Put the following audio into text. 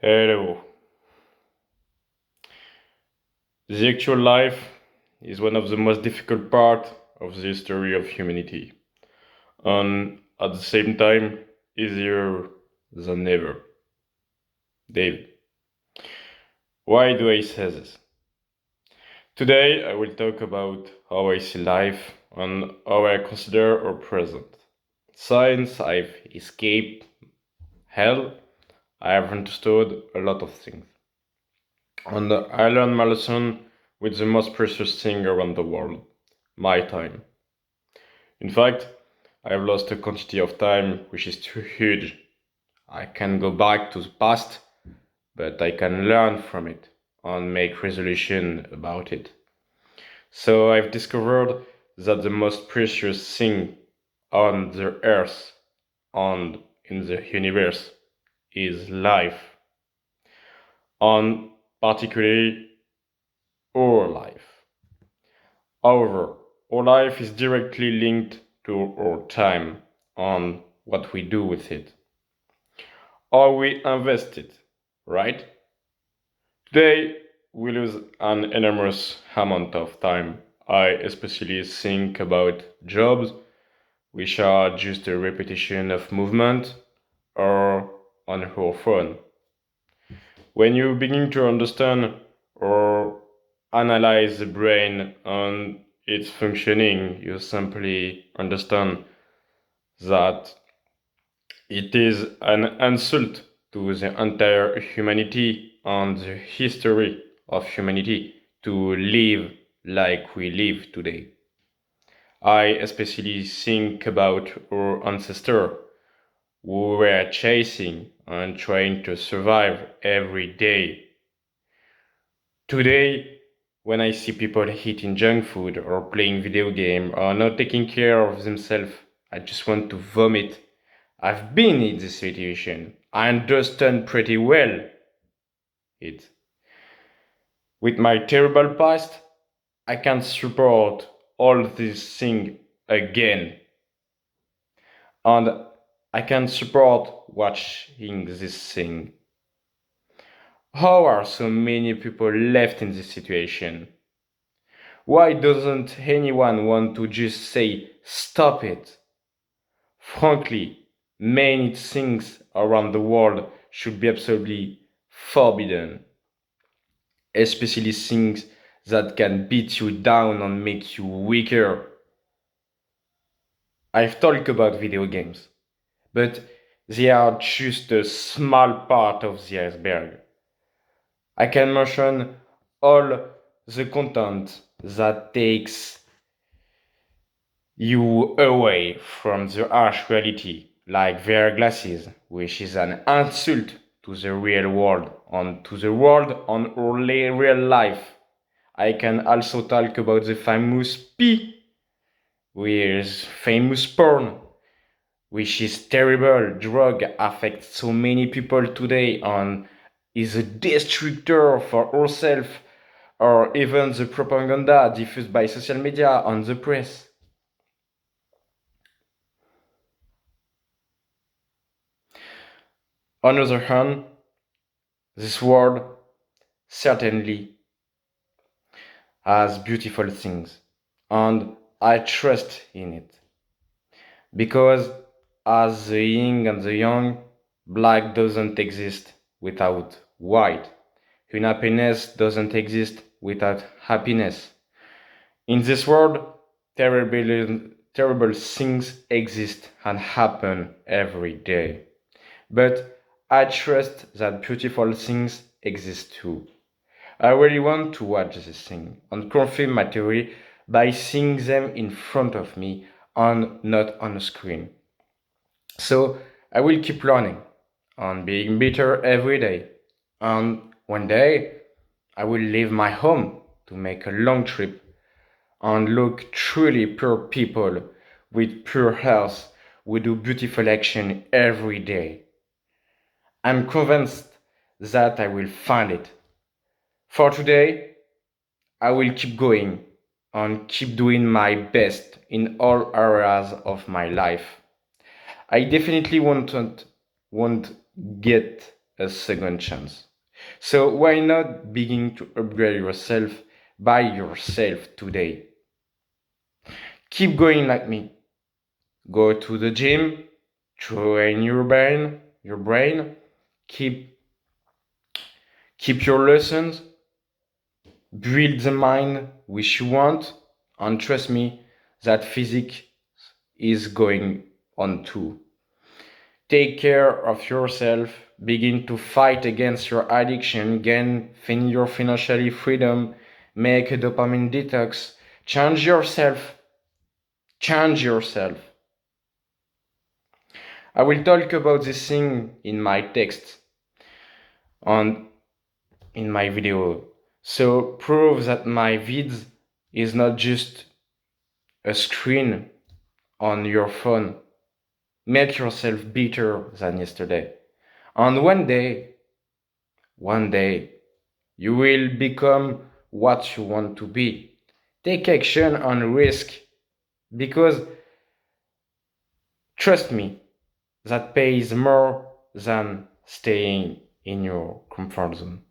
Hello. The actual life is one of the most difficult parts of the history of humanity, and at the same time, easier than ever. Dave, why do I say this? Today, I will talk about how I see life and how I consider our present. Since I've escaped hell, I have understood a lot of things. And I learned my lesson with the most precious thing around the world, my time. In fact, I have lost a quantity of time which is too huge. I can go back to the past, but I can learn from it and make resolution about it. So I've discovered that the most precious thing on the earth and in the universe is life, and particularly our life. However, our life is directly linked to our time and what we do with it. How we invest it, right? Today, we lose an enormous amount of time. I especially think about jobs which are just a repetition of movement or on our phone. When you begin to understand or analyze the brain and its functioning, you simply understand that it is an insult to the entire humanity and the history of humanity to live like we live today. I especially think about our ancestors who were chasing and trying to survive every day. Today, when I see people eating junk food or playing video game or not taking care of themselves, I just want to vomit. I've been in this situation. I understand pretty well it. With my terrible past, I can't support all this thing again. And I can support watching this thing. How are so many people left in this situation? Why doesn't anyone want to just say, stop it? Frankly, many things around the world should be absolutely forbidden, especially things that can beat you down and make you weaker. I've talked about video games, but they are just a small part of the iceberg. I can mention all the content that takes you away from the harsh reality, like VR glasses, which is an insult to the real world and to the world on only real life. I can also talk about the famous P, which is famous porn, which is terrible drug affects so many people today and is a destructor for ourselves or even the propaganda diffused by social media and the press. On the other hand, this world certainly has beautiful things, and I trust in it. Because as the yin and the yang, black doesn't exist without white. Unhappiness doesn't exist without happiness. In this world, terrible things exist and happen every day. But I trust that beautiful things exist too. I really want to watch this thing and confirm my theory by seeing them in front of me and not on a screen. So I will keep learning and being better every day. And one day I will leave my home to make a long trip and look truly pure people with pure health who do beautiful action every day. I'm convinced that I will find it. For today, I will keep going and keep doing my best in all areas of my life. I definitely won't get a second chance. So why not begin to upgrade yourself by yourself today? Keep going like me. Go to the gym, train your brain, keep your lessons, build the mind which you want, and trust me that physics is going on too. Take care of yourself, begin to fight against your addiction, gain your financial freedom, make a dopamine detox, change yourself, change yourself. I will talk about this thing in my text and in my video. So prove that my vids is not just a screen on your phone. Make yourself better than yesterday. And one day, you will become what you want to be. Take action and risk because trust me, that pays more than staying in your comfort zone.